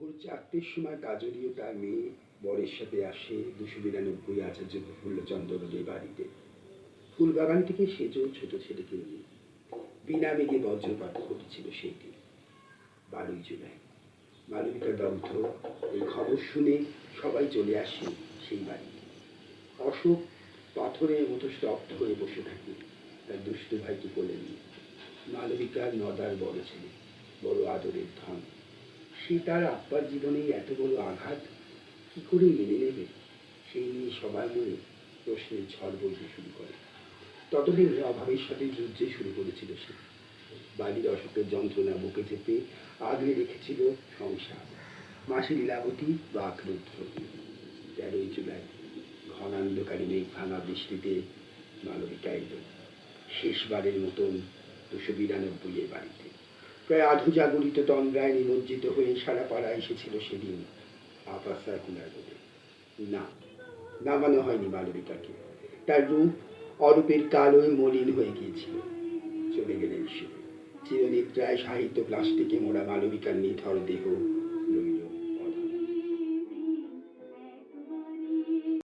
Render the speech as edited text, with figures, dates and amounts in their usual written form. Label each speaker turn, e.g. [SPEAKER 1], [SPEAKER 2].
[SPEAKER 1] ভোর 4টের সময় কাজলি ও তার মেয়ে বরের সাথে আসে 292 আচার্য প্রফুল্লচন্দ্র রোডের বাড়িতে। ফুলবাগান থেকে সেজ ছোট ছেলেকে নিয়ে বিনা মেঘে বজ্রপাত ঘটেছিল সেই দিন। 12ই জুলাই। মালবিকা দগ্ধ। এই খবর শুনে সবাই চলে আসে সেই বাড়িতে। অশোক পাথরের মতো স্তব্ধ হয়ে বসে থাকে তার দুষ্টু ভাইকে কোলে নিয়ে। মালবিকার নদার বড় ছেলে, বড় আদরের ধন। সে তার আব্বার জীবনে এত বড় আঘাত কি করে মেনে নেবে, সেই নিয়ে সবার মনে প্রশ্নের ঝড় বইতে শুরু করে। ততদিনে অভাবের সাথে যুদ্ধে শুরু করেছিল সে। বাড়ির অসুখের যন্ত্রণা বুকে চেপে আগলে রেখেছিল সংসার। মাসি লীলাবতী বা রুদ্র। 13ই জুলাই। ঘনান্ধকারী মেঘ ভাঙা বৃষ্টিতে মালবিকা এলো শেষবারের মতন 292 বাড়িতে। প্রায় আধু জাগরিত তন্দ্রায় নিমজ্জিত হয়ে সারা পাড়া এসেছিল সেদিন আপার সার্কুলার রোডে। না, নামানো হয়নি মালবিকাকে। তার রূপ অরূপের কালোয় মলিন হয়ে গিয়েছিল। চলে গেলেন সে। চিরনিদ্রায় সাহিত্য প্লাস্টিকে মোড়া মালবিকার নিথর দেহ